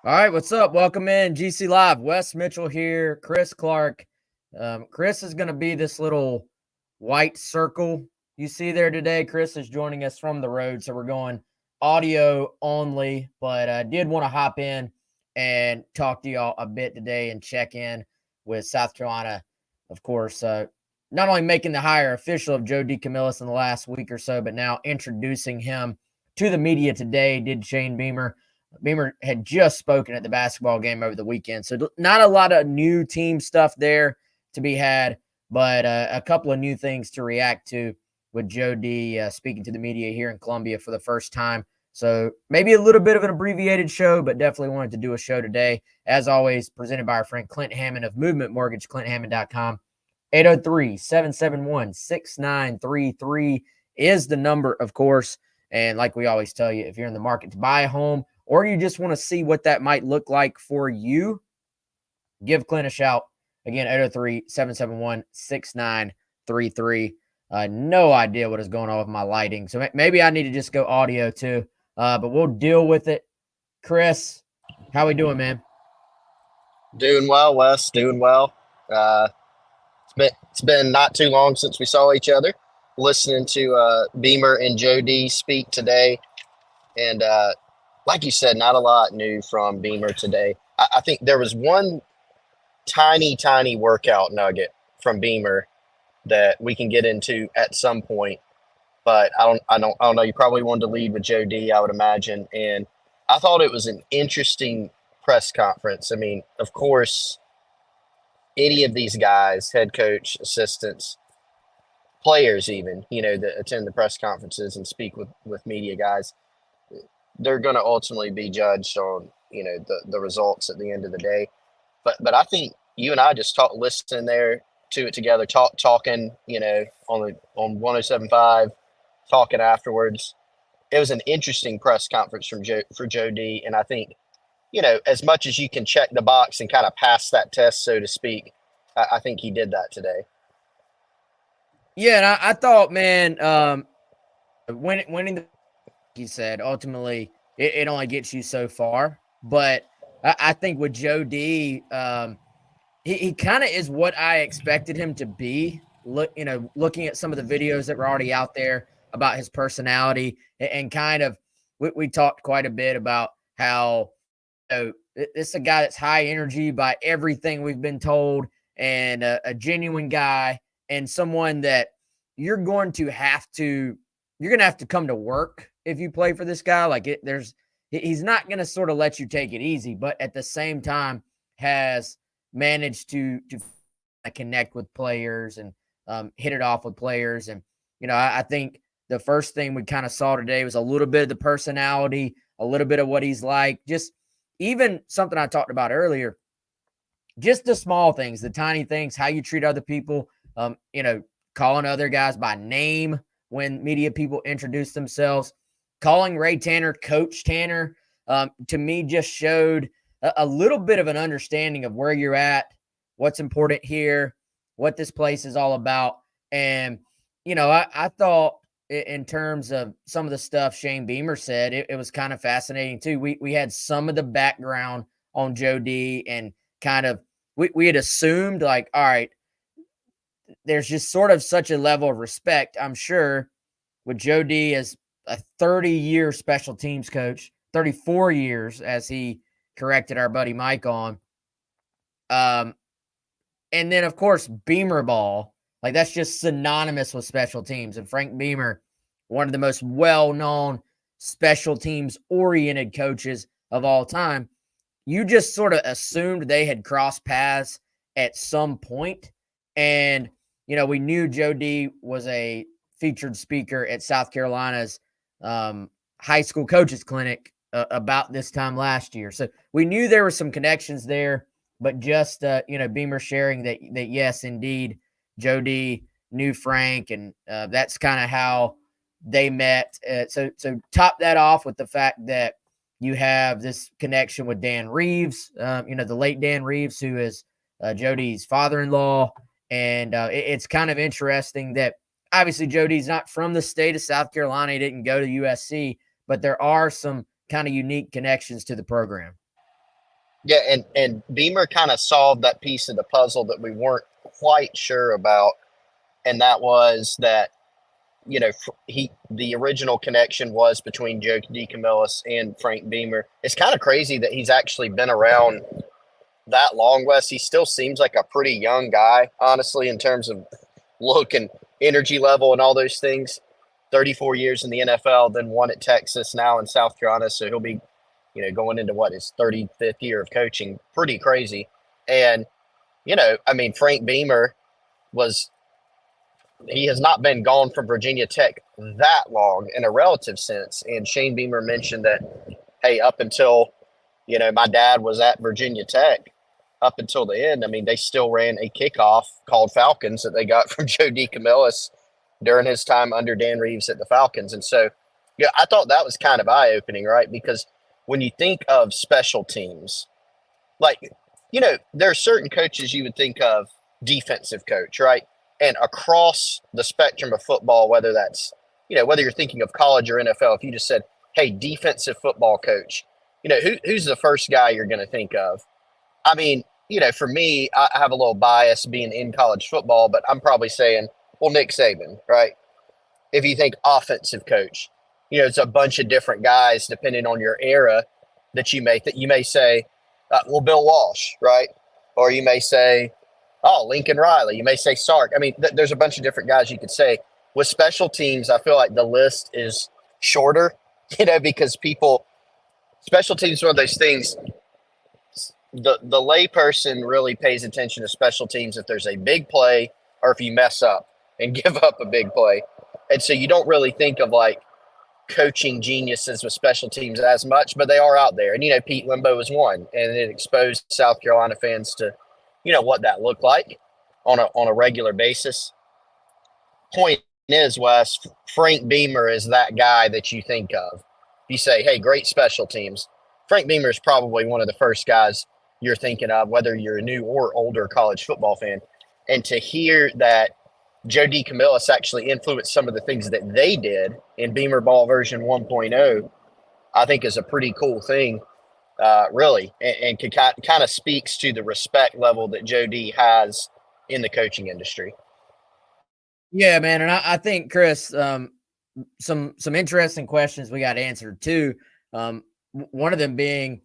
All right, what's up? Welcome in GC Live. Wes Mitchell here, Chris Clark. Chris is going to be this little white circle you see there today. Chris is joining us from the road, so we're going audio only, but I did want to hop in and talk to y'all a bit today and check in with South Carolina, of course, not only making the hire official of Joe DeCamillis in the last week or so, but now introducing him to the media today, did Shane Beamer. Beamer had just spoken at the basketball game over the weekend. So not a lot of new team stuff there to be had, but a couple of new things to react to with Joe D speaking to the media here in Columbia for the first time. So maybe a little bit of an abbreviated show, but definitely wanted to do a show today. As always, presented by our friend Clint Hammond of Movement Mortgage, clint.hammond.com. 803-771-6933 is the number, of course. And like we always tell you, if you're in the market to buy a home, or you just want to see what that might look like for you, give Clint a shout. Again, 803-771-6933. No idea what is going on with my lighting, so maybe I need to just go audio too, but we'll deal with it. Chris, how we doing, man? Doing well, Wes. Doing well. It's been not too long since we saw each other. Listening to Beamer and Joe D speak today, and like you said, not a lot new from Beamer today. I think there was one tiny workout nugget from Beamer that we can get into at some point. But I don't know. You probably wanted to lead with Joe D, I would imagine, and I thought it was an interesting press conference. I mean, of course, any of these guys, head coach, assistants, players, even that attend the press conferences and speak with media guys, they're going to ultimately be judged on the results at the end of the day. But I think you and I just listening there to it together, talking on 107.5, talking afterwards. It was an interesting press conference for Joe D, and I think as much as you can check the box and kind of pass that test, so to speak, I think he did that today. Yeah, and I thought, man, winning the, he said, ultimately it only gets you so far. But I think with Joe D, he kind of is what I expected him to be. Looking at some of the videos that were already out there about his personality, and kind of we talked quite a bit about how this is a guy that's high energy by everything we've been told, and a genuine guy, and someone that you're going to have to come to work if you play for this guy. He's not going to sort of let you take it easy, but at the same time has managed to connect with players and hit it off with players. And I think the first thing we kind of saw today was a little bit of the personality, a little bit of what he's like, just even something I talked about earlier, just the small things, the tiny things, how you treat other people, calling other guys by name when media people introduce themselves, calling Ray Tanner Coach Tanner, to me just showed a little bit of an understanding of where you're at, what's important here, what this place is all about. And, I thought in terms of some of the stuff Shane Beamer said, it was kind of fascinating too. We had some of the background on Joe D, and kind of we had assumed, like, all right, there's just sort of such a level of respect, I'm sure, with Joe D as a 30-year special teams coach, 34 years, as he corrected our buddy Mike on. And then, of course, Beamer ball, like that's just synonymous with special teams. And Frank Beamer, one of the most well-known special teams-oriented coaches of all time, you just sort of assumed they had crossed paths at some point. And, we knew Joe D was a featured speaker at South Carolina's high school coaches clinic about this time last year. So we knew there were some connections there, but just, Beamer sharing that yes, indeed, Joe D knew Frank, and that's kind of how they met. So top that off with the fact that you have this connection with Dan Reeves, the late Dan Reeves, who is Joe D's father-in-law. And it's kind of interesting that obviously Joe D's not from the state of South Carolina. He didn't go to USC, but there are some kind of unique connections to the program. Yeah, and Beamer kind of solved that piece of the puzzle that we weren't quite sure about, and that was that the original connection was between Joe DeCamillis and Frank Beamer. It's kind of crazy that he's actually been around that long, Wes. He still seems like a pretty young guy, honestly, in terms of look and energy level and all those things. 34 years in the NFL, then one at Texas, now in South Carolina. So he'll be, going into what his 35th year of coaching. Pretty crazy. And, I mean, Frank Beamer was he has not been gone from Virginia Tech that long in a relative sense. And Shane Beamer mentioned that, hey, up until, my dad was at Virginia Tech, up until the end, I mean, they still ran a kickoff called Falcons that they got from Joe DeCamillis during his time under Dan Reeves at the Falcons. And so, yeah, I thought that was kind of eye opening, right? Because when you think of special teams, like, there are certain coaches you would think of defensive coach, right? And across the spectrum of football, whether that's, whether you're thinking of college or NFL, if you just said, hey, defensive football coach, who's the first guy you're going to think of? I mean, for me, I have a little bias being in college football, but I'm probably saying, well, Nick Saban, right? If you think offensive coach, it's a bunch of different guys depending on your era that you may say, well, Bill Walsh, right? Or you may say, oh, Lincoln Riley. You may say Sark. I mean, there's a bunch of different guys you could say. With special teams, I feel like the list is shorter, because special teams is one of those things. The layperson really pays attention to special teams if there's a big play or if you mess up and give up a big play. And so you don't really think of like coaching geniuses with special teams as much, but they are out there. And, Pete Limbo was one, and it exposed South Carolina fans to, what that looked like on a regular basis. Point is, Wes, Frank Beamer is that guy that you think of. You say, hey, great special teams. Frank Beamer is probably one of the first guys you're thinking of, whether you're a new or older college football fan. And to hear that Joe DeCamillis actually influenced some of the things that they did in Beamer Ball version 1.0, I think is a pretty cool thing, really, and kind of speaks to the respect level that Joe D has in the coaching industry. Yeah, man, and I think Chris, some interesting questions we got answered too. One of them being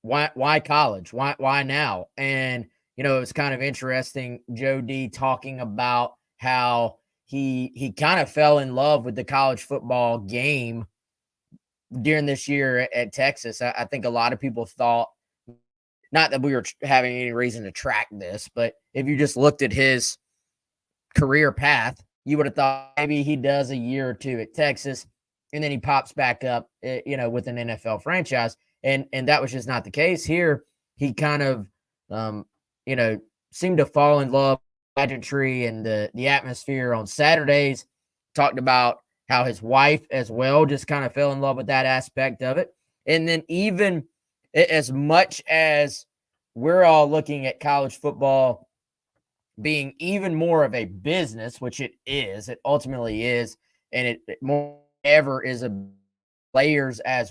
why college? Why now? And it's kind of interesting. Joe D talking about how he kind of fell in love with the college football game during this year at Texas. I think a lot of people thought, not that we were having any reason to track this, but if you just looked at his career path, you would have thought maybe he does a year or two at Texas and then he pops back up, with an NFL franchise. And that was just not the case here. He kind of, seemed to fall in love with pageantry and the atmosphere on Saturdays. Talked about how his wife as well just kind of fell in love with that aspect of it. And then even as much as we're all looking at college football being even more of a business, which it ultimately is, and it more ever is a players as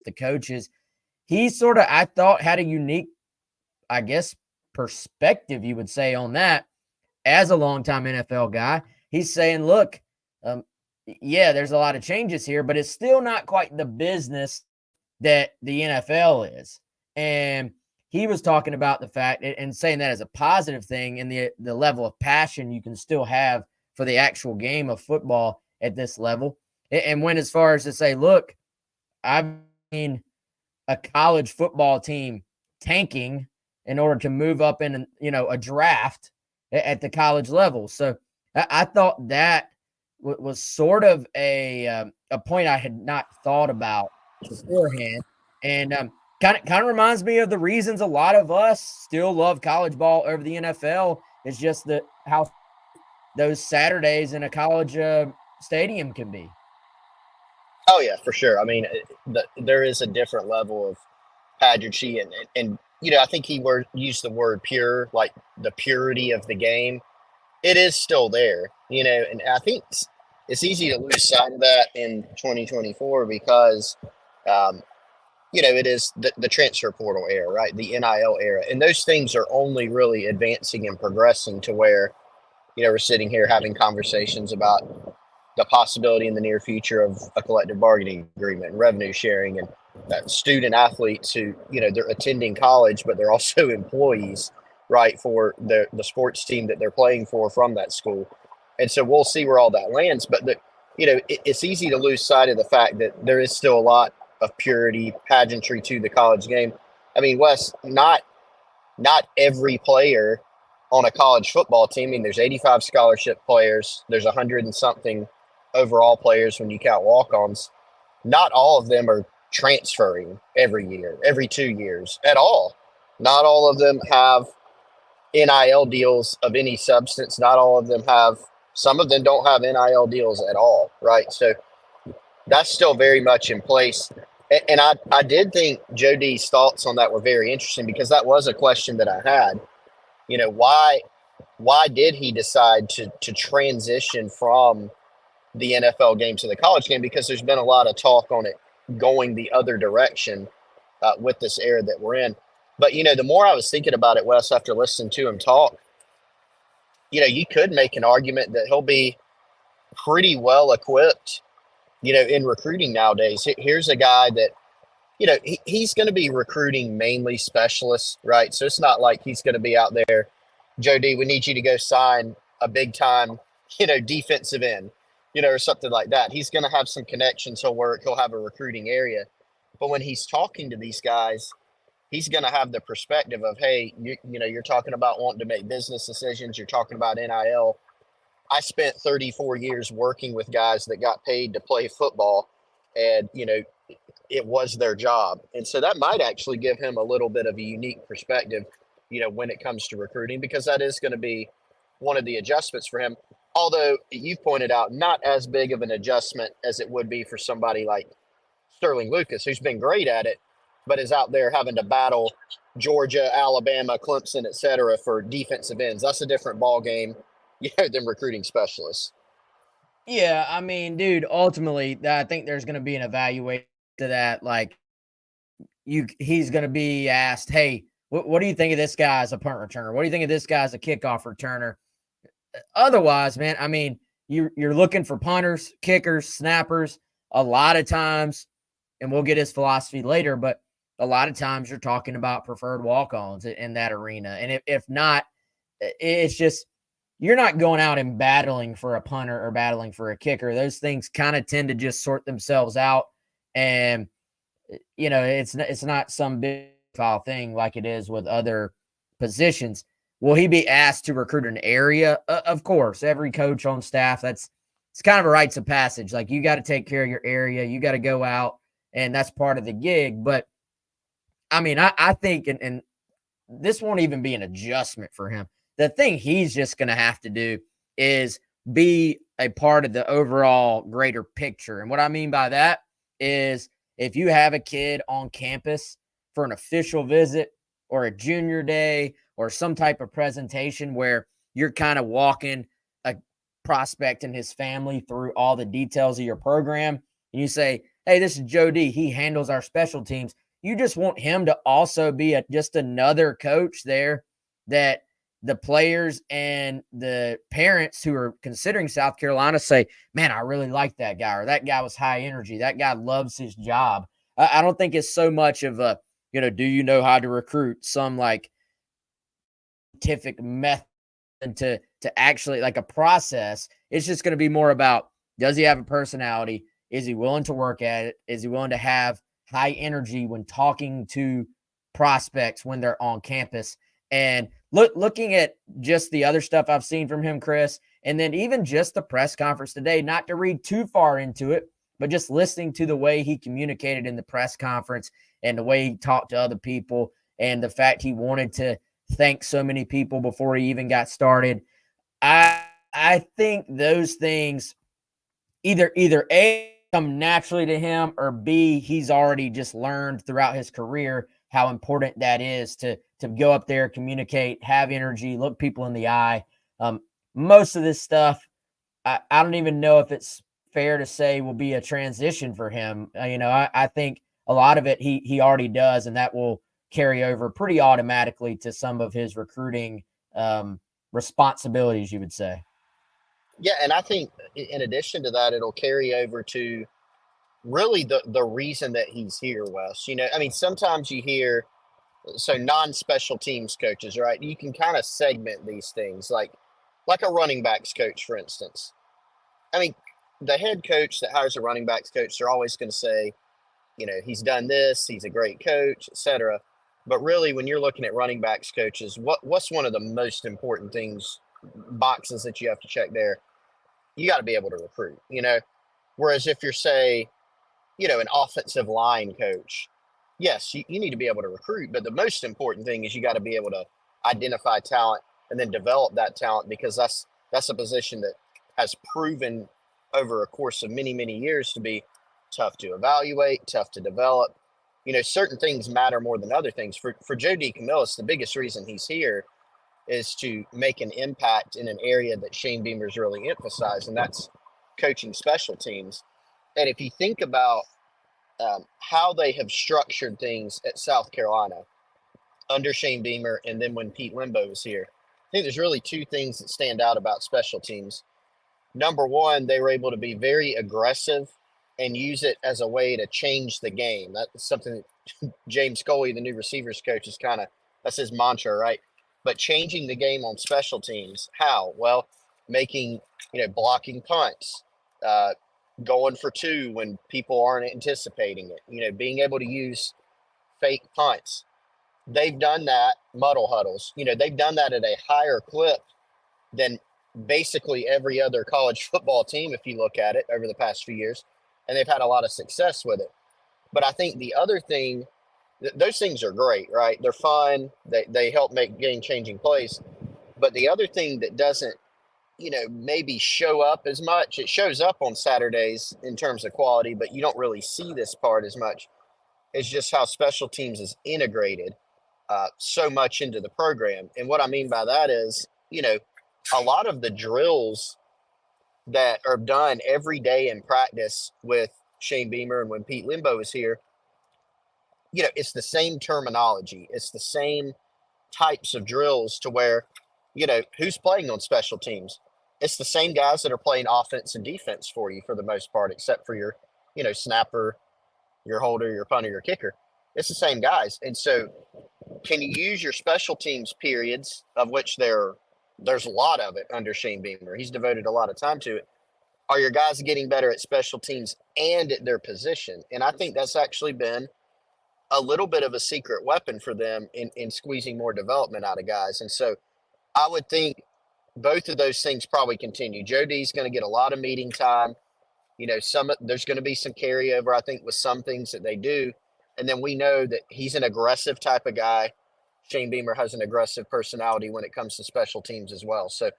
the coaches. He sort of, I thought, had a unique, I guess, perspective, you would say, on that as a longtime NFL guy. He's saying, look, yeah, there's a lot of changes here, but it's still not quite the business that the NFL is. And he was talking about the fact and saying that as a positive thing and the level of passion you can still have for the actual game of football at this level. And went as far as to say, look, I've seen a college football team tanking in order to move up in, a draft at the college level. So I thought that was sort of a point I had not thought about beforehand. And kind of reminds me of the reasons a lot of us still love college ball over the NFL. It's just that how those Saturdays in a college stadium can be. Oh yeah, for sure. I mean, there is a different level of pageantry, and I think he used the word pure, like the purity of the game. It is still there, and I think it's easy to lose sight of that in 2024 because, um, it is the transfer portal era, right? The NIL era. And those things are only really advancing and progressing to where, we're sitting here having conversations about the possibility in the near future of a collective bargaining agreement and revenue sharing and student athletes who, they're attending college, but they're also employees, right, for the sports team that they're playing for from that school. And so we'll see where all that lands. But, it's easy to lose sight of the fact that there is still a lot of purity, pageantry to the college game. I mean, Wes, not every player on a college football team. I mean, there's 85 scholarship players. There's 100 and something overall players when you count walk-ons. Not all of them are transferring every year, every 2 years at all. Not all of them have NIL deals of any substance. Not all of them have, some of them don't have NIL deals at all, right? So that's still very much in place. And I did think Joe D's thoughts on that were very interesting because that was a question that I had. Why did he decide to transition from the NFL game to the college game? Because there's been a lot of talk on it going the other direction with this era that we're in. But, the more I was thinking about it, Wes, after listening to him talk, you could make an argument that he'll be pretty well equipped, in recruiting nowadays. Here's a guy that, he's going to be recruiting mainly specialists, right? So it's not like he's going to be out there, Joe D, we need you to go sign a big time, defensive end, or something like that. He's going to have some connections. He'll have a recruiting area. But when he's talking to these guys, he's going to have the perspective of, hey, you're talking about wanting to make business decisions. You're talking about NIL. I spent 34 years working with guys that got paid to play football, and, it was their job. And so that might actually give him a little bit of a unique perspective, when it comes to recruiting, because that is going to be one of the adjustments for him. Although you pointed out, not as big of an adjustment as it would be for somebody like Sterling Lucas, who's been great at it, but is out there having to battle Georgia, Alabama, Clemson, et cetera, for defensive ends. That's a different ball game, than recruiting specialists. Yeah, I mean, dude, ultimately, I think there's going to be an evaluation to that. Like, he's going to be asked, hey, what do you think of this guy as a punt returner? What do you think of this guy as a kickoff returner? Otherwise, man, I mean, you're looking for punters, kickers, snappers. A lot of times, and we'll get his philosophy later, but a lot of times you're talking about preferred walk-ons in that arena. And if not, it's just you're not going out and battling for a punter or battling for a kicker. Those things kind of tend to just sort themselves out. And, it's not some big foul thing like it is with other positions. Will he be asked to recruit an area? Of course, every coach on staff, it's kind of a rites of passage. Like, you got to take care of your area. You got to go out, and that's part of the gig. But, I mean, I think, and this won't even be an adjustment for him. The thing he's just going to have to do is be a part of the overall greater picture. And what I mean by that is if you have a kid on campus for an official visit or a junior day or some type of presentation where you're kind of walking a prospect and his family through all the details of your program, and you say, hey, this is Joe D. He handles our special teams. You just want him to also be just another coach there that the players and the parents who are considering South Carolina say, man, I really like that guy, or that guy was high energy. That guy loves his job. I don't think it's so much of a, do you know how to recruit, some like scientific method to actually like a process. It's just going to be more about, does he have a personality? Is he willing to work at it? Is he willing to have high energy when talking to prospects when they're on campus? And looking at just the other stuff I've seen from him, Chris, and then even just the press conference today, not to read too far into it, but just listening to the way he communicated in the press conference and the way he talked to other people and the fact he wanted to thank so many people before he even got started. I think those things either A, come naturally to him, or B, he's already just learned throughout his career how important that is to go up there, communicate, have energy, look people in the eye. Most of this stuff, I don't even know if it's fair to say will be a transition for him. I think a lot of it he already does, and that will carry over pretty automatically to some of his recruiting responsibilities, you would say. Yeah, and I think in addition to that, it'll carry over to really the reason that he's here, Wes. You know, I mean, sometimes you hear so non-special teams coaches, right? You can kind of segment these things, like a running backs coach, for instance. I mean, the head coach that hires a running backs coach, they're always going to say, you know, he's done this, he's a great coach, etc. But really, when you're looking at running backs coaches, what's one of the most important things, boxes that you have to check there? You got to be able to recruit, you know. Whereas if you're, say, you know, an offensive line coach, yes, you need to be able to recruit, but the most important thing is you got to be able to identify talent and then develop that talent, because that's a position that has proven over a course of many, many years to be tough to evaluate, tough to develop. You know, certain things matter more than other things. For Joe DeCamillis, the biggest reason he's here is to make an impact in an area that Shane Beamer's really emphasized, and that's coaching special teams. And if you think about how they have structured things at South Carolina under Shane Beamer, and then when Pete Limbo was here, I think there's really two things that stand out about special teams. Number one, they were able to be very aggressive and use it as a way to change the game. That's something that James Coley, the new receivers coach, is that's his mantra, right? But changing the game on special teams, how? Well, making, you know, blocking punts, going for two when people aren't anticipating it, you know, being able to use fake punts. They've done that, muddle huddles, you know, they've done that at a higher clip than basically every other college football team, if you look at it over the past few years, and they've had a lot of success with it. But I think the other thing, those things are great, right? They're fun. They help make game-changing plays. But the other thing that doesn't, you know, maybe show up as much, it shows up on Saturdays in terms of quality, but you don't really see this part as much, is just how special teams is integrated so much into the program. And what I mean by that is, you know, a lot of the drills that are done every day in practice with Shane Beamer and when Pete Limbo is here, you know, it's the same terminology. It's the same types of drills, to where, you know, who's playing on special teams? It's the same guys that are playing offense and defense for you for the most part, except for your, you know, snapper, your holder, your punter, your kicker. It's the same guys. And so can you use your special teams periods, of which there's a lot of it under Shane Beamer? He's devoted a lot of time to it. Are your guys getting better at special teams and at their position? And I think that's actually been a little bit of a secret weapon for them in squeezing more development out of guys. And so I would think both of those things probably continue. Joe D's going to get a lot of meeting time. You know, there's going to be some carryover, I think, with some things that they do. And then we know that he's an aggressive type of guy. Shane Beamer has an aggressive personality when it comes to special teams as well. So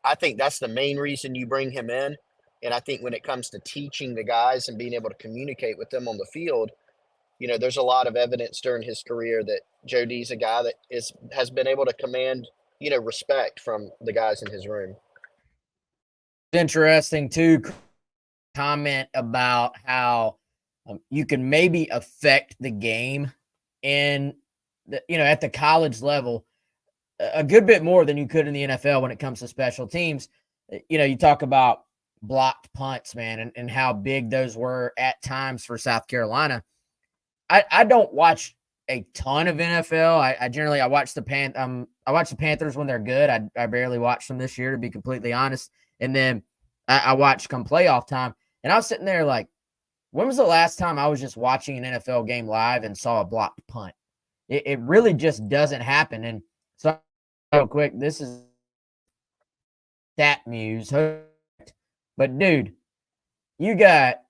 I think that's the main reason you bring him in. And I think when it comes to teaching the guys and being able to communicate with them on the field, you know, there's a lot of evidence during his career that Joe D's a guy that has been able to command, you know, respect from the guys in his room. Interesting too, comment about how you can maybe affect the game in the, you know, at the college level a good bit more than you could in the NFL when it comes to special teams. You know, you talk about blocked punts, man, and how big those were at times for South Carolina. I don't watch a ton of NFL. I generally I watch the Panthers when they're good. I barely watch them this year, to be completely honest. And then I watch come playoff time. And I was sitting there like, when was the last time I was just watching an NFL game live and saw a blocked punt? It really just doesn't happen. And so, real quick, this is stat muse. But, dude, you got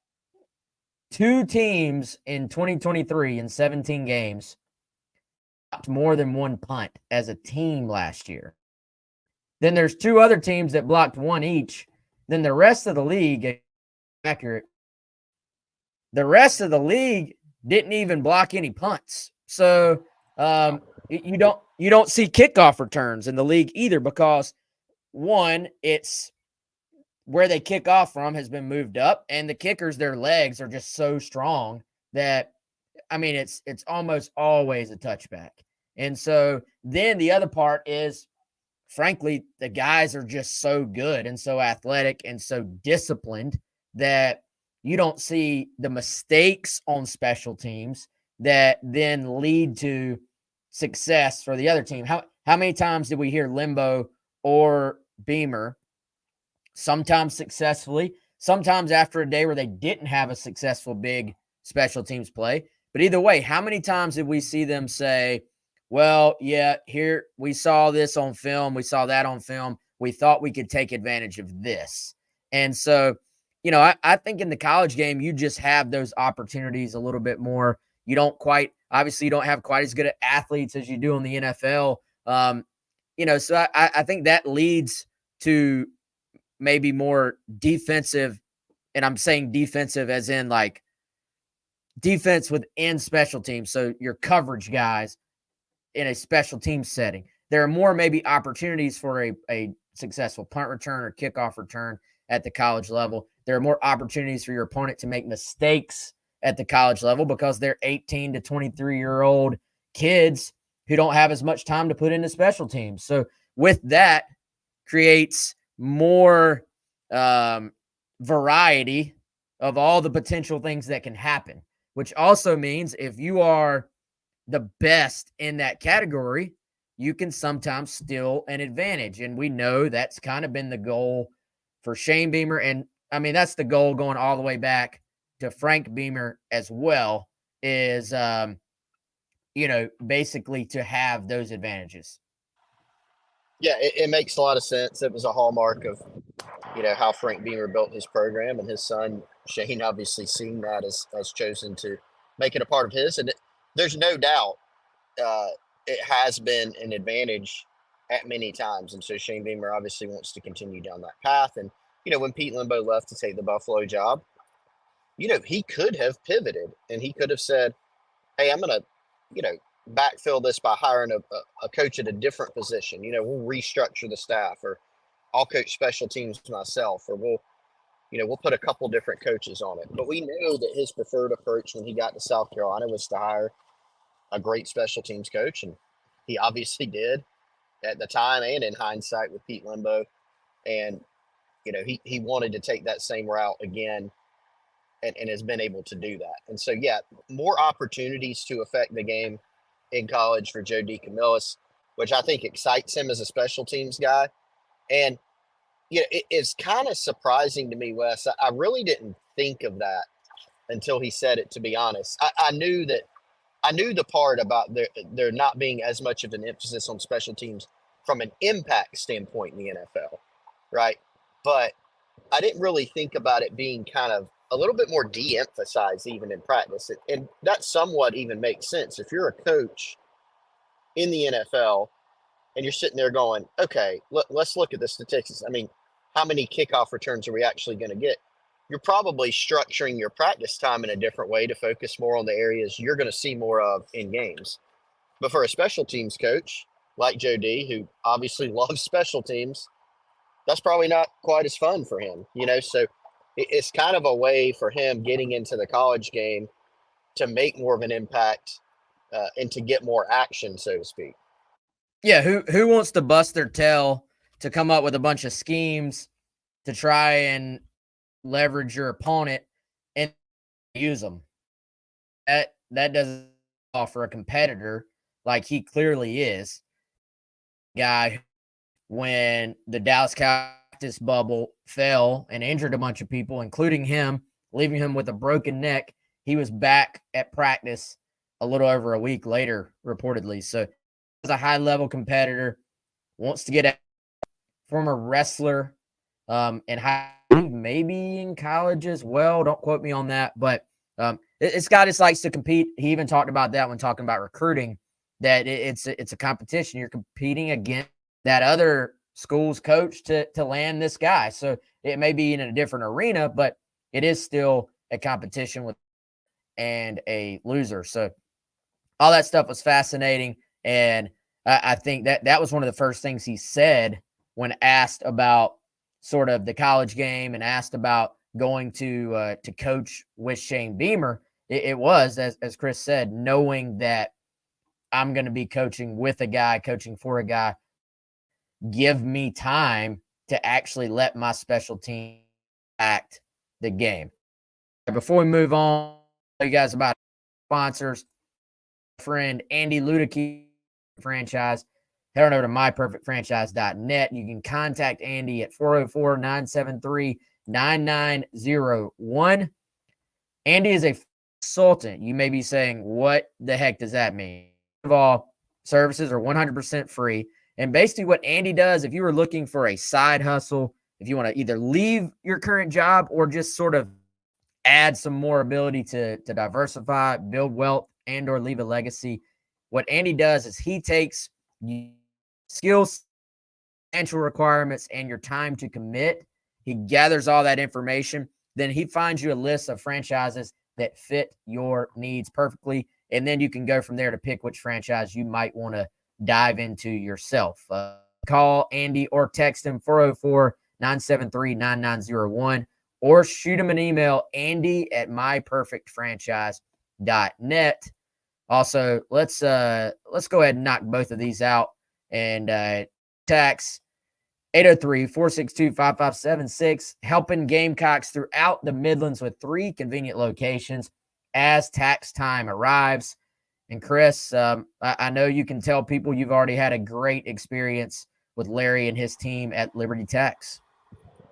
two teams in 2023 in 17 games blocked more than one punt as a team last year. Then there's two other teams that blocked one each. Then the rest of the league, accurate, the rest of the league didn't even block any punts. So you don't see kickoff returns in the league either, because one, it's where they kick off from has been moved up, and the kickers, their legs are just so strong that I mean, it's almost always a touchback. And so then the other part is, frankly, the guys are just so good and so athletic and so disciplined that you don't see the mistakes on special teams that then lead to success for the other team. How many times did we hear Limbo or Beamer, sometimes successfully, sometimes after a day where they didn't have a successful big special teams play? But either way, how many times did we see them say, well, yeah, here we saw this on film, we saw that on film, we thought we could take advantage of this? And so, I think in the college game, you just have those opportunities a little bit more. You don't quite, obviously, you don't have quite as good of athletes as you do in the NFL. So I think that leads to maybe more defensive, and I'm saying defensive as in like defense within special teams. So your coverage guys in a special team setting. There are more maybe opportunities for a successful punt return or kickoff return at the college level. There are more opportunities for your opponent to make mistakes at the college level because they're 18 to 23-year-old kids who don't have as much time to put into special teams. So with that creates more variety of all the potential things that can happen, which also means if you are the best in that category, you can sometimes steal an advantage. And we know that's kind of been the goal for Shane Beamer. And I mean, that's the goal going all the way back to Frank Beamer as well, is, basically to have those advantages. Yeah, it makes a lot of sense. It was a hallmark of, how Frank Beamer built his program, and his son Shane, obviously seeing that, has chosen to make it a part of his. And there's no doubt it has been an advantage at many times. And so Shane Beamer obviously wants to continue down that path. And, when Pete Limbo left to take the Buffalo job, he could have pivoted and he could have said, hey, I'm going to, backfill this by hiring a coach at a different position. We'll restructure the staff, or I'll coach special teams myself, or we'll put a couple different coaches on it. But we know that his preferred approach when he got to South Carolina was to hire a great special teams coach. And he obviously did at the time and in hindsight with Pete Limbo. And, he wanted to take that same route again and has been able to do that. And so, yeah, more opportunities to affect the game in college for Joe DeCamillis, which I think excites him as a special teams guy. And, it's kind of surprising to me, Wes. I really didn't think of that until he said it, to be honest. I knew the part about there not being as much of an emphasis on special teams from an impact standpoint in the NFL, right? But I didn't really think about it being kind of a little bit more de-emphasized even in practice. And that somewhat even makes sense. If you're a coach in the NFL and you're sitting there going, okay, let's look at the statistics. I mean, how many kickoff returns are we actually going to get? You're probably structuring your practice time in a different way to focus more on the areas you're going to see more of in games. But for a special teams coach like Joe D, who obviously loves special teams, that's probably not quite as fun for him, So it's kind of a way for him getting into the college game to make more of an impact and to get more action, so to speak. Yeah, who wants to bust their tail to come up with a bunch of schemes to try and leverage your opponent and use them? That doesn't offer a competitor like he clearly is. Guy, when the Dallas Cowboys bubble fell and injured a bunch of people, including him, leaving him with a broken neck, he was back at practice a little over a week later, reportedly. So he's a high-level competitor, wants to get out, former wrestler, and maybe in college as well. Don't quote me on that, but this guy just likes to compete. He even talked about that when talking about recruiting, that it's a competition. You're competing against that other school's coach to land this guy. So it may be in a different arena, but it is still a competition with and a loser. So all that stuff was fascinating. And I think that was one of the first things he said when asked about sort of the college game and asked about going to coach with Shane Beamer. it was, as Chris said, knowing that I'm going to be coaching with a guy, coaching for a guy, give me time to actually let my special team act the game. Before we move on, I'll tell you guys about sponsors. Friend Andy Luedecke franchise. Head on over to myperfectfranchise.net. You can contact Andy at 404-973-9901. Andy is a consultant. You may be saying, what the heck does that mean? First of all, services are 100% free. And basically what Andy does, if you were looking for a side hustle, if you want to either leave your current job or just sort of add some more ability to diversify, build wealth, and or leave a legacy, what Andy does is he takes skills, financial requirements, and your time to commit. He gathers all that information. Then he finds you a list of franchises that fit your needs perfectly. And then you can go from there to pick which franchise you might want to dive into yourself. Call Andy or text him 404-973-9901 or shoot him an email, Andy at myperfectfranchise.net. Also, let's go ahead and knock both of these out and tax 803-462-5576, helping Gamecocks throughout the Midlands with 3 convenient locations as tax time arrives. And Chris, I know you can tell people you've already had a great experience with Larry and his team at Liberty Tax.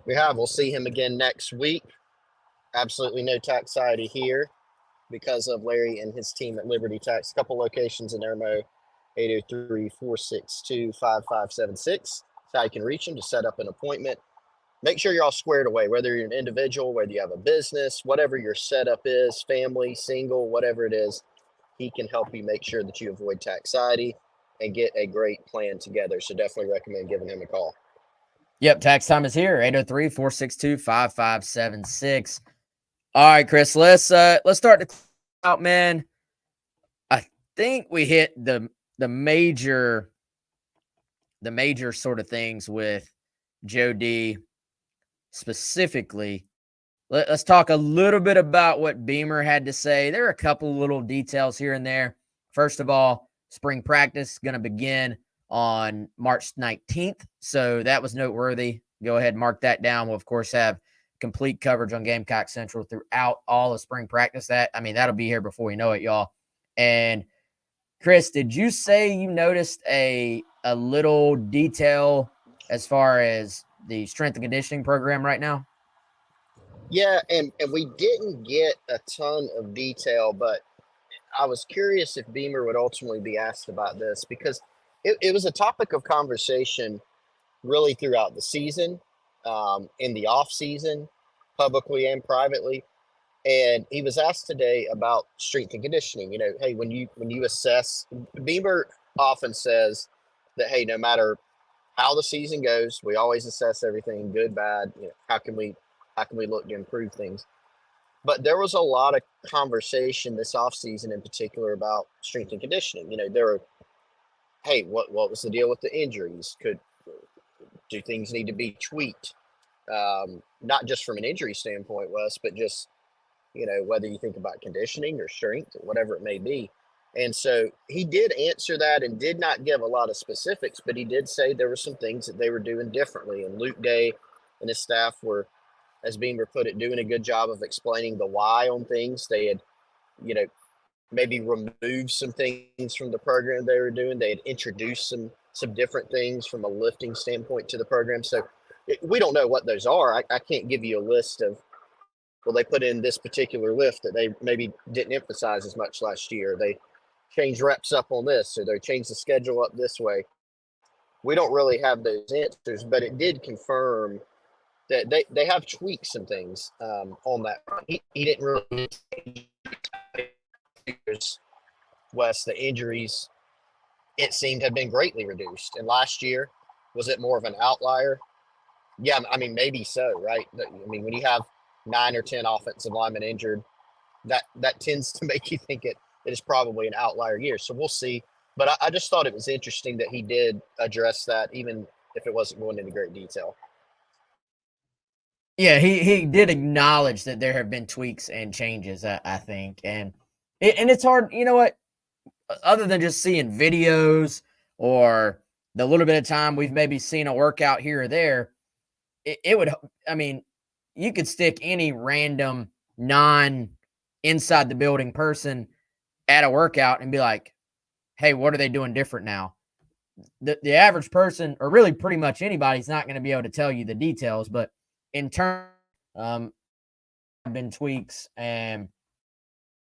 We have. We'll see him again next week. Absolutely no taxiety here because of Larry and his team at Liberty Tax. A couple locations in Irmo, 803-462-5576. That's how you can reach them to set up an appointment. Make sure you're all squared away, whether you're an individual, whether you have a business, whatever your setup is, family, single, whatever it is, he can help you make sure that you avoid taxiety and get a great plan together. So definitely recommend giving him a call. Yep, tax time is here, 803-462-5576. All right, Chris, let's start to out, man. I think we hit the major sort of things with Joe D specifically. Let's talk a little bit about what Beamer had to say. There are a couple little details here and there. First of all, spring practice is going to begin on March 19th. So that was noteworthy. Go ahead and mark that down. We'll, of course, have complete coverage on Gamecock Central throughout all of spring practice. That'll be here before we know it, y'all. And Chris, did you say you noticed a little detail as far as the strength and conditioning program right now? Yeah, and we didn't get a ton of detail, but I was curious if Beamer would ultimately be asked about this because it was a topic of conversation really throughout the season, in the off season, publicly and privately. And he was asked today about strength and conditioning. You know, hey, when you assess, Beamer often says that, hey, no matter how the season goes, we always assess everything, good, bad. You know, how can we look to improve things? But there was a lot of conversation this offseason in particular about strength and conditioning. You know, there were, hey, what was the deal with the injuries? Do things need to be tweaked? Not just from an injury standpoint, Wes, but just, you know, whether you think about conditioning or strength or whatever it may be. And so he did answer that and did not give a lot of specifics, but he did say there were some things that they were doing differently. And Luedecke and his staff were, as Beamer put it, doing a good job of explaining the why on things. They had, you know, maybe removed some things from the program they were doing. They had introduced some different things from a lifting standpoint to the program. So we don't know what those are. I can't give you a list of, well, they put in this particular lift that they maybe didn't emphasize as much last year. They changed reps up on this, or they changed the schedule up this way. We don't really have those answers, but it did confirm that they have tweaked some things on that. He didn't really Wes, the injuries, it seemed, had been greatly reduced. And last year, was it more of an outlier? Yeah, I mean, maybe so, right? I mean, when you have 9 or 10 offensive linemen injured, that tends to make you think it is probably an outlier year. So we'll see. But I just thought it was interesting that he did address that, even if it wasn't going into great detail. Yeah, he did acknowledge that there have been tweaks and changes, I think, and it's hard. You know what? Other than just seeing videos or the little bit of time we've maybe seen a workout here or there, it would. I mean, you could stick any random non inside the building person at a workout and be like, "Hey, what are they doing different now?" The average person, or really pretty much anybody's not going to be able to tell you the details, but in turn, been tweaks and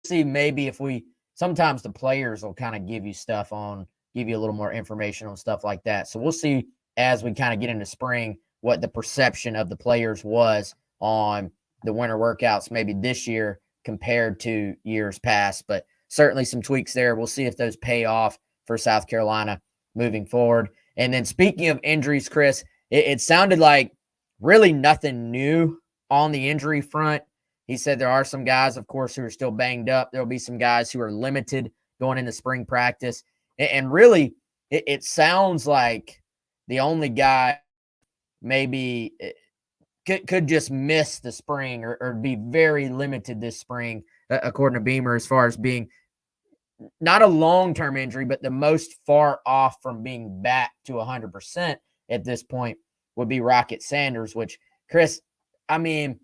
see maybe if we sometimes the players will kind of give you a little more information on stuff like that. So we'll see as we kind of get into spring what the perception of the players was on the winter workouts maybe this year compared to years past, but certainly some tweaks there. We'll see if those pay off for South Carolina moving forward. And then speaking of injuries, Chris, it sounded like really nothing new on the injury front. He said there are some guys, of course, who are still banged up. There'll be some guys who are limited going into spring practice. And really, it sounds like the only guy maybe could just miss the spring or be very limited this spring, according to Beamer, as far as being not a long-term injury, but the most far off from being back to 100% at this point would be Rocket Sanders, which, Chris, I mean,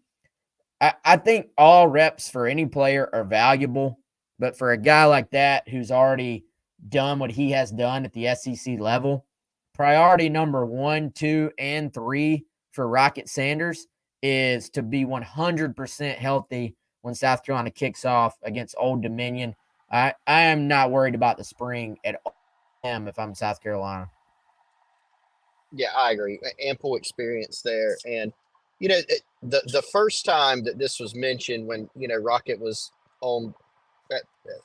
I think all reps for any player are valuable, but for a guy like that who's already done what he has done at the SEC level, priority number 1, 2, and 3 for Rocket Sanders is to be 100% healthy when South Carolina kicks off against Old Dominion. I am not worried about the spring at all if I'm South Carolina. Yeah, I agree. Ample experience there, and the first time that this was mentioned, when Rocket was on at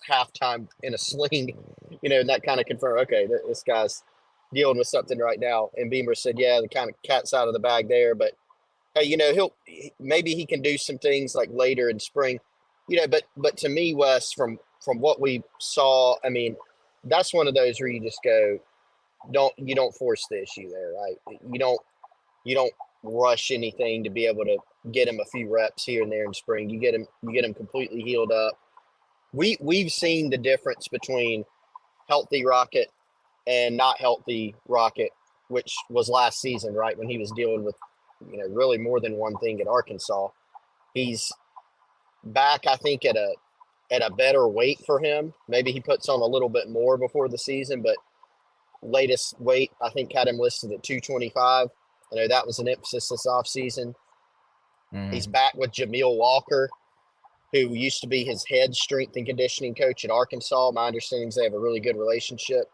halftime in a sling, and that kind of confirmed, okay, this guy's dealing with something right now. And Beamer said, yeah, the kind of cat's out of the bag there, but hey, maybe he can do some things like later in spring, But to me, Wes, from what we saw, I mean, that's one of those where you just go, don't force the issue there, right? You don't rush anything to be able to get him a few reps here and there in spring. You get him completely healed up. We've seen the difference between healthy Rocket and not healthy Rocket, which was last season, right, when he was dealing with really more than one thing at Arkansas. He's back, I think, at a better weight for him. Maybe he puts on a little bit more before the season, but latest weight I think had him listed at 225. I know that was an emphasis this offseason. He's back with Jameel Walker, who used to be his head strength and conditioning coach at Arkansas. My understanding is they have a really good relationship,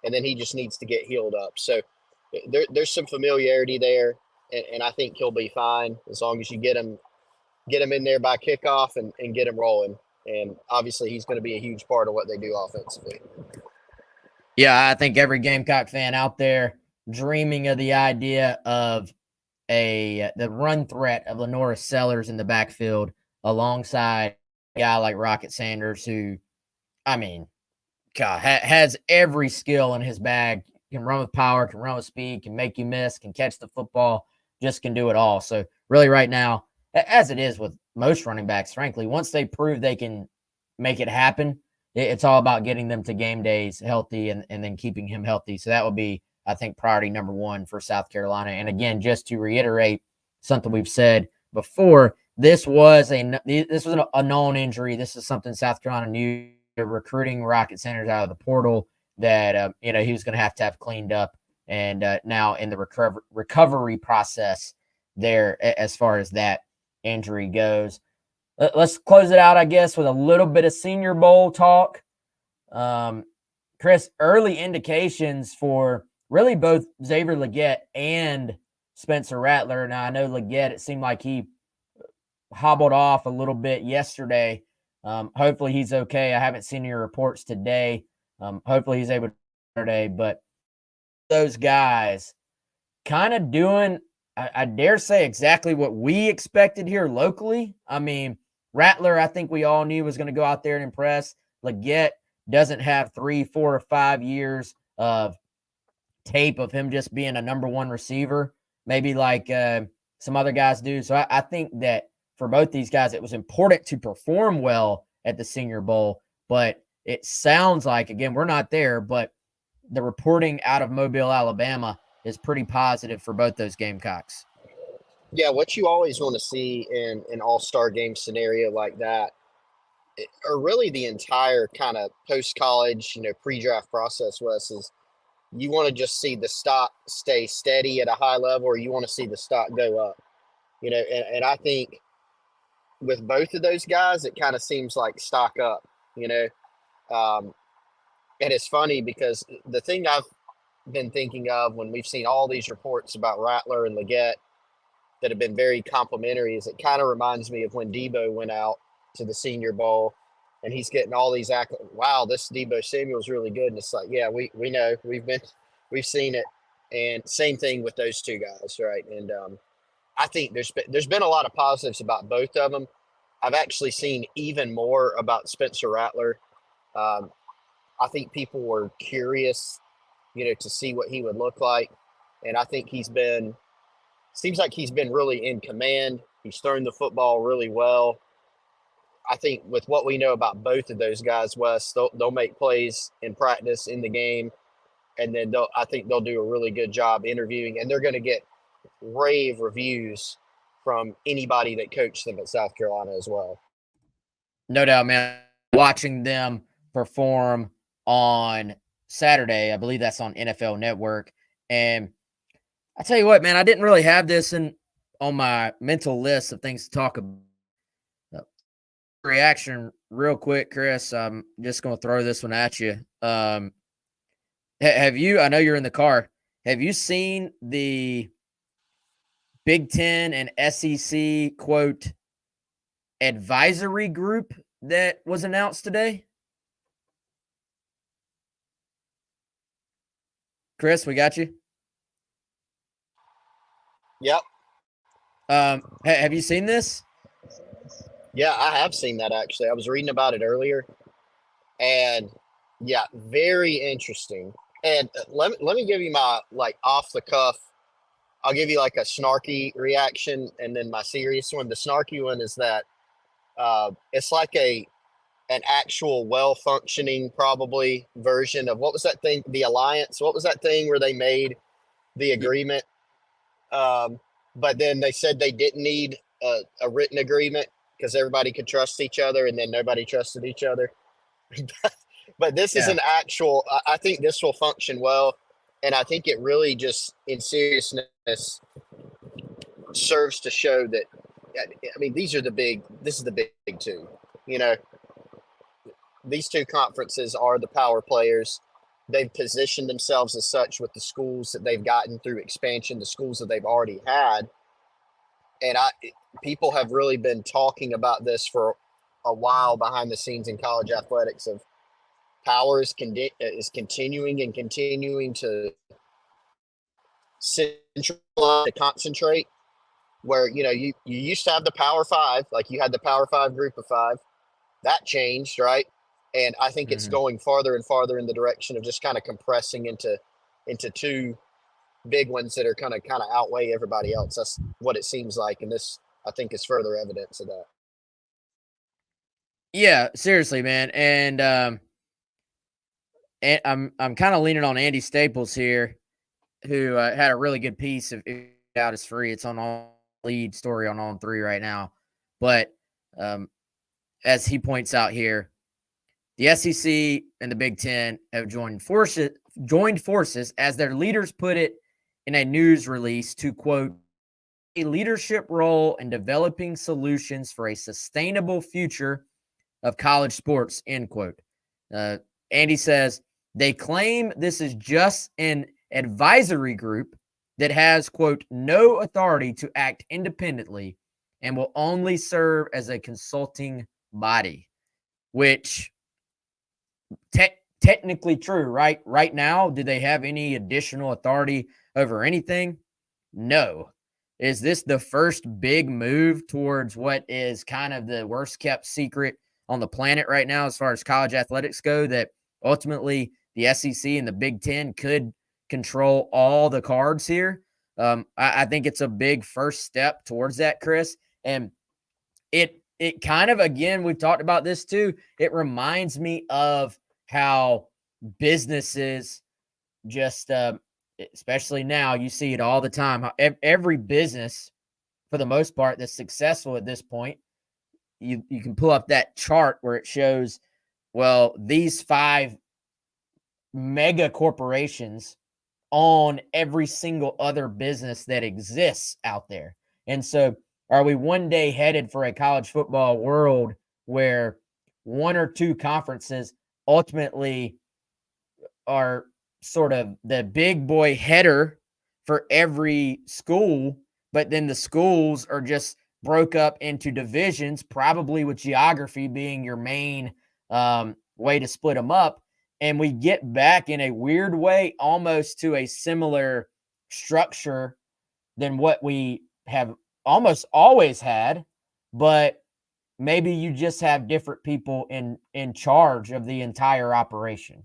and then he just needs to get healed up. So there's some familiarity there, and I think he'll be fine as long as you get him in there by kickoff and get him rolling. And obviously, he's going to be a huge part of what they do offensively. Yeah, I think every Gamecock fan out there dreaming of the idea of the run threat of Lenora Sellers in the backfield alongside a guy like Rocket Sanders, who, I mean, God, has every skill in his bag. Can run with power, can run with speed, can make you miss, can catch the football, just can do it all. So really right now, as it is with most running backs, frankly, once they prove they can make it happen, it's all about getting them to game days healthy and then keeping him healthy. So that would be, I think, priority number 1 for South Carolina. And again, just to reiterate something we've said before, this was a known injury. This is something South Carolina knew. Recruiting Rocket Sanders out of the portal that he was going to have cleaned up, and now in the recovery process there as far as that injury goes. Let's close it out, I guess, with a little bit of Senior Bowl talk. Chris, early indications for really both Xavier Legette and Spencer Rattler. Now, I know Legette, it seemed like he hobbled off a little bit yesterday. Hopefully he's okay. I haven't seen any reports today. Hopefully he's able to today, but those guys kind of doing, I dare say, exactly what we expected here locally. I mean, Rattler, I think we all knew was going to go out there and impress. Legette doesn't have 3, 4, or 5 years of tape of him just being a number 1 receiver. Maybe like some other guys do. So I think that for both these guys, it was important to perform well at the Senior Bowl. But it sounds like, again, we're not there, but the reporting out of Mobile, Alabama is pretty positive for both those Gamecocks. Yeah, what you always want to see in an all-star game scenario like that, or really the entire kind of post-college, pre-draft process, Wes, is you want to just see the stock stay steady at a high level, or you want to see the stock go up. And I think with both of those guys, it kind of seems like stock up, um, and it's funny because the thing I've been thinking of when we've seen all these reports about Rattler and Luedecke that have been very complimentary is it kind of reminds me of when Debo went out to the Senior Bowl and he's getting all these wow, this Debo Samuel's really good. And it's like, yeah, we know, we've seen it. And same thing with those two guys, right? And I think there's been a lot of positives about both of them. I've actually seen even more about Spencer Rattler. I think people were curious, to see what he would look like. And I think seems like he's been really in command. He's thrown the football really well. I think with what we know about both of those guys, Wes, they'll make plays in practice, in the game, and then I think they'll do a really good job interviewing, and they're going to get rave reviews from anybody that coached them at South Carolina as well. No doubt, man. Watching them perform on Saturday, I believe that's on NFL Network, and I tell you what, man, I didn't really have this on my mental list of things to talk about. Reaction real quick, Chris. I'm just going to throw this one at you. Have you, I know you're in the car, have you seen the Big Ten and SEC, quote, advisory group that was announced today? Chris, we got you? Yep. Have you seen this? Yeah, I have seen that actually. I was reading about it earlier, and yeah, very interesting. And let me give you my off the cuff. I'll give you like a snarky reaction, and then my serious one. The snarky one is that it's like an actual well functioning probably version of what was that thing? The Alliance. What was that thing where they made the agreement? But then they said they didn't need a written agreement because everybody could trust each other, and then nobody trusted each other. But this is an actual, I think this will function well. And I think it really just, in seriousness, serves to show that, I mean, this is the big two. These two conferences are the power players. They've positioned themselves as such with the schools that they've gotten through expansion, the schools that they've already had. And people have really been talking about this for a while behind the scenes in college athletics of power is continuing to centralize, to concentrate, where, you used to have the Power Five, like you had the Power Five group of five. That changed, right? And I think it's going farther and farther in the direction of just kind of compressing into two big ones that are kind of outweigh everybody else. That's what it seems like, and this, I think, is further evidence of that. Yeah, seriously, man. And I'm kind of leaning on Andy Staples here, who had a really good piece of Out is Free. It's on all lead story on On 3 right now. But as he points out here, the SEC and the Big Ten have joined forces, as their leaders put it in a news release, to, quote, a leadership role in developing solutions for a sustainable future of college sports, end quote. Andy says they claim this is just an advisory group that has, quote, no authority to act independently and will only serve as a consulting body, which technically true, right? Right now, do they have any additional authority over anything? No. Is this the first big move towards what is kind of the worst kept secret on the planet right now as far as college athletics go, that ultimately the SEC and the Big Ten could control all the cards here? I think it's a big first step towards that, Chris. And it kind of, again, we've talked about this too. It reminds me of how businesses just, especially now, you see it all the time. How every business, for the most part, that's successful at this point, you can pull up that chart where it shows, well, these 5 mega corporations own every single other business that exists out there. And so, are we one day headed for a college football world where 1 or 2 conferences ultimately are sort of the big boy header for every school, but then the schools are just broke up into divisions, probably with geography being your main way to split them up? And we get back in a weird way almost to a similar structure than what we have almost always had, but maybe you just have different people in charge of the entire operation.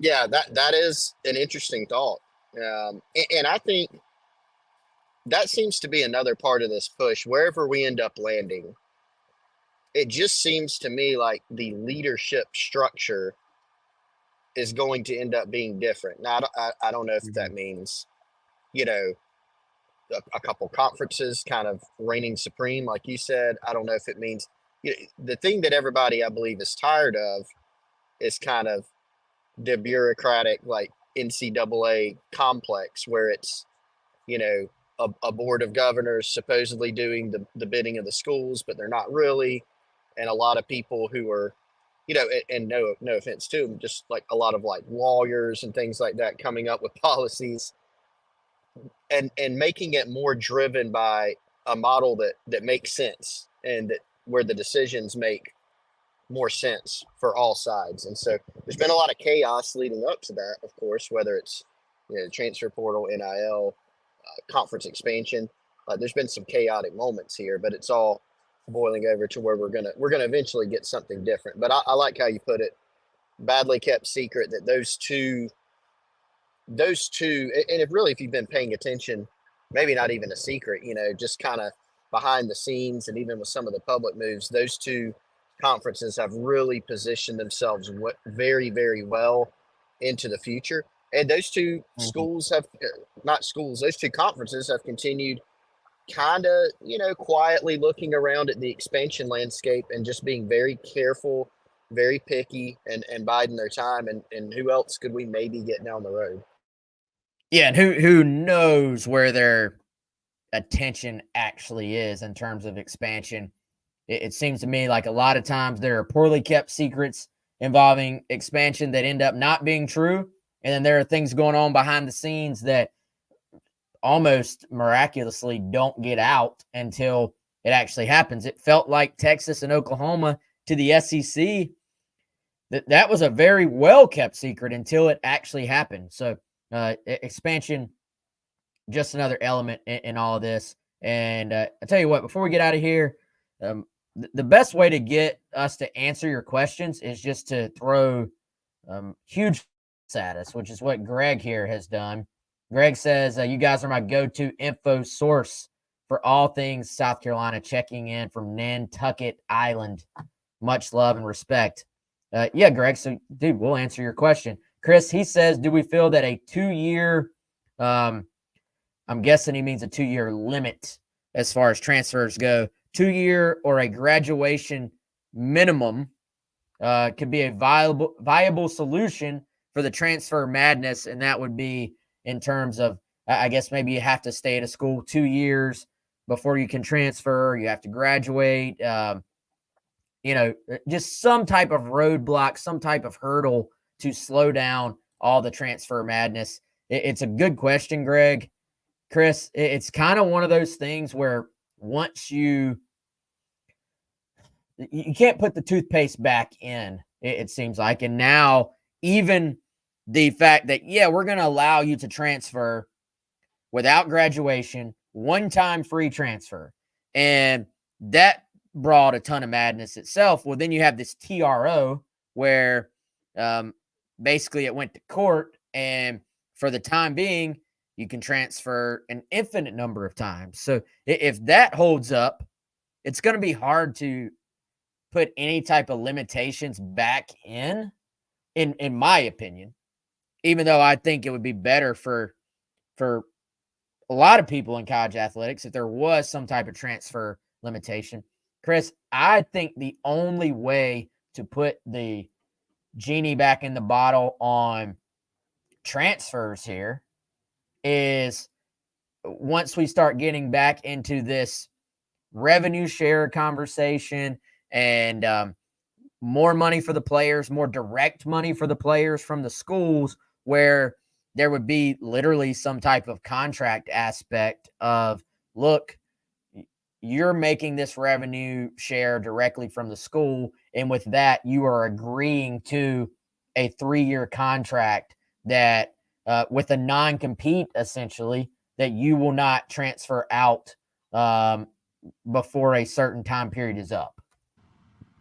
Yeah, that is an interesting thought, and I think that seems to be another part of this push. Wherever we end up landing, it just seems to me like the leadership structure is going to end up being different. Now, I don't know if that means, you know, a couple conferences kind of reigning supreme, like you said. I don't know if it means, the thing that everybody, I believe, is tired of is kind of the bureaucratic, like NCAA complex, where it's, you know, a board of governors supposedly doing the bidding of the schools, but they're not really. And a lot of people who are, and no offense to them, just like a lot of like lawyers and things like that coming up with policies and making it more driven by a model that makes sense, and that where the decisions make more sense for all sides. And so there's been a lot of chaos leading up to that, of course, whether it's, transfer portal, NIL, conference expansion. There's been some chaotic moments here, but it's all boiling over to where we're gonna eventually get something different. But I like how you put it, badly kept secret, that those two, and if you've been paying attention, maybe not even a secret, just kind of behind the scenes, and even with some of the public moves, those two conferences have really positioned themselves very, very well into the future. And those two schools have, not schools, those two conferences have continued kind of, quietly looking around at the expansion landscape and just being very careful, very picky, and biding their time. And who else could we maybe get down the road? Yeah, and who knows where their attention actually is in terms of expansion. It seems to me like a lot of times there are poorly kept secrets involving expansion that end up not being true. And then there are things going on behind the scenes that almost miraculously don't get out until it actually happens. It felt like Texas and Oklahoma to the SEC, that was a very well kept secret until it actually happened. So expansion, just another element in all of this. And I tell you what, before we get out of here, the best way to get us to answer your questions is just to throw huge at us, which is what Greg here has done. Greg says, you guys are my go-to info source for all things South Carolina, checking in from Nantucket Island. Much love and respect. Yeah, Greg. So, dude, we'll answer your question. Chris, he says, do we feel that a 2-year, I'm guessing he means a 2-year limit as far as transfers go, 2-year or a graduation minimum could be a viable solution for the transfer madness? And that would be in terms of, I guess maybe you have to stay at a school 2 years before you can transfer. You have to graduate, just some type of roadblock, some type of hurdle to slow down all the transfer madness. It's a good question, Greg. Chris, it's kind of one of those things where once you can't put the toothpaste back in, it seems like. And now even the fact that, yeah, we're going to allow you to transfer without graduation, one-time free transfer. And that brought a ton of madness itself. Well, then you have this TRO where basically it went to court, and for the time being, you can transfer an infinite number of times. So if that holds up, it's going to be hard to put any type of limitations back in my opinion, even though I think it would be better for a lot of people in college athletics if there was some type of transfer limitation. Chris, I think the only way to put the genie back in the bottle on transfers here is once we start getting back into this revenue share conversation and more money for the players, more direct money for the players from the schools, where there would be literally some type of contract aspect of, look, you're making this revenue share directly from the school. And with that, you are agreeing to a 3-year contract that with a non-compete, essentially, that you will not transfer out before a certain time period is up.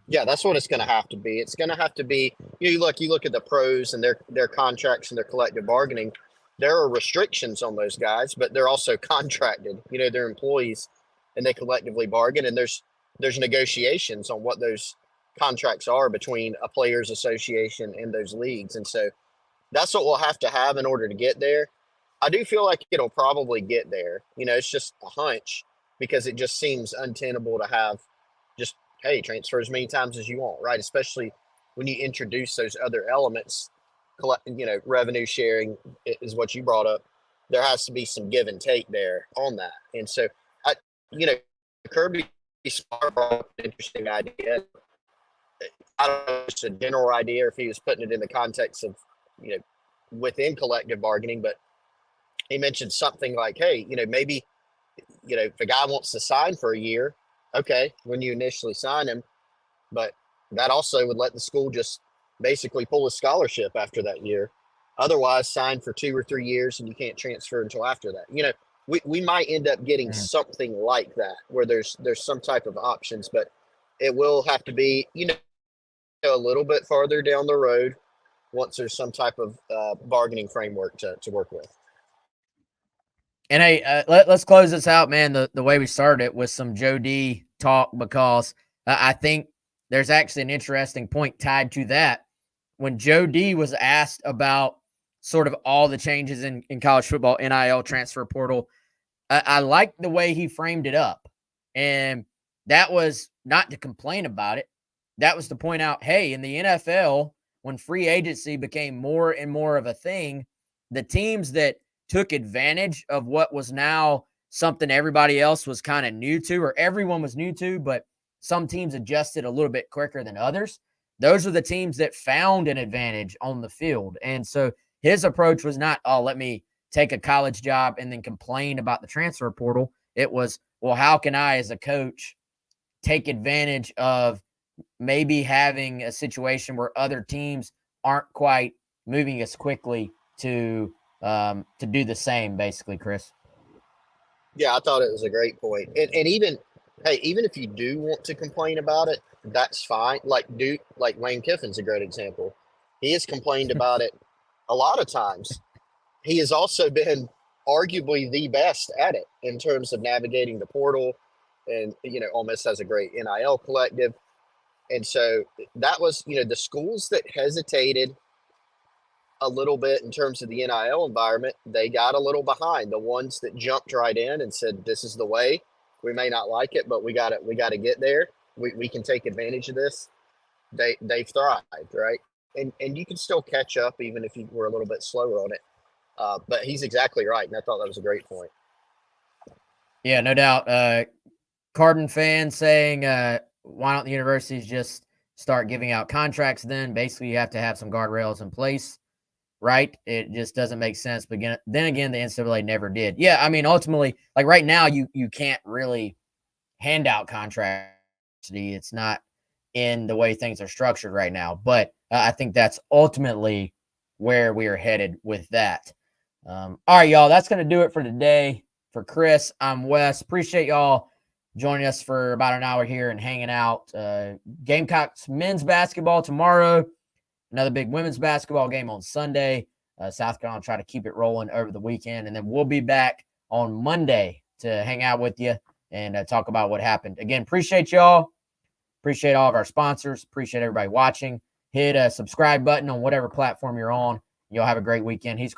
Yeah, that's what it's going to have to be. It's going to have to be. You look at the pros and their contracts and their collective bargaining. There are restrictions on those guys, but they're also contracted. They're employees, and they collectively bargain. And there's negotiations on what those contracts are between a players' association and those leagues. And so that's what we'll have to have in order to get there. I do feel like it'll probably get there. It's just a hunch because it just seems untenable to have just, hey, transfer as many times as you want, right? Especially when you introduce those other elements, revenue sharing is what you brought up. There has to be some give and take there on that. And so, Kirby Smart brought up an interesting idea. I don't know if it's a general idea or if he was putting it in the context of, within collective bargaining, but he mentioned something like, hey, maybe, if a guy wants to sign for a year, okay, when you initially sign him, but that also would let the school just basically pull a scholarship after that year. Otherwise, sign for 2 or 3 years and you can't transfer until after that. We might end up getting something like that where there's some type of options, but it will have to be, a little bit farther down the road once there's some type of bargaining framework to work with. And hey, let's close this out, man, the way we started it with some Joe D talk, because I think there's actually an interesting point tied to that. When Joe D was asked about sort of all the changes in college football, NIL, transfer portal, I like the way he framed it up. And that was not to complain about it. That was to point out, hey, in the NFL, when free agency became more and more of a thing, the teams that took advantage of what was now something everybody else was kind of new to, or everyone was new to, but some teams adjusted a little bit quicker than others. Those are the teams that found an advantage on the field. And so his approach was not, oh, let me take a college job and then complain about the transfer portal. It was, well, how can I, as a coach, take advantage of maybe having a situation where other teams aren't quite moving as quickly to do the same, basically, Chris. Yeah, I thought it was a great point. And even, hey, even if you do want to complain about it, that's fine. Like Lane Kiffin's a great example. He has complained about it a lot of times. He has also been arguably the best at it in terms of navigating the portal. And, Ole Miss has a great NIL collective. And so that was, the schools that hesitated a little bit in terms of the NIL environment, they got a little behind. The ones that jumped right in and said, this is the way. We may not like it, but we got to get there. We can take advantage of this. They've thrived, right? And you can still catch up even if you were a little bit slower on it. But he's exactly right, and I thought that was a great point. Yeah, no doubt. Cardin fan saying, why don't the universities just start giving out contracts then? Basically, you have to have some guardrails in place, right? It just doesn't make sense. But then again, the NCAA never did. Yeah, I mean, ultimately, like right now, you can't really hand out contracts. It's not in the way things are structured right now. But I think that's ultimately where we are headed with that. All right, y'all, that's going to do it for today. For Chris, I'm Wes. Appreciate y'all joining us for about an hour here and hanging out. Gamecocks men's basketball tomorrow. Another big women's basketball game on Sunday. South Carolina try to keep it rolling over the weekend. And then we'll be back on Monday to hang out with you and talk about what happened. Again, appreciate y'all. Appreciate all of our sponsors. Appreciate everybody watching. Hit a subscribe button on whatever platform you're on. Y'all have a great weekend. He's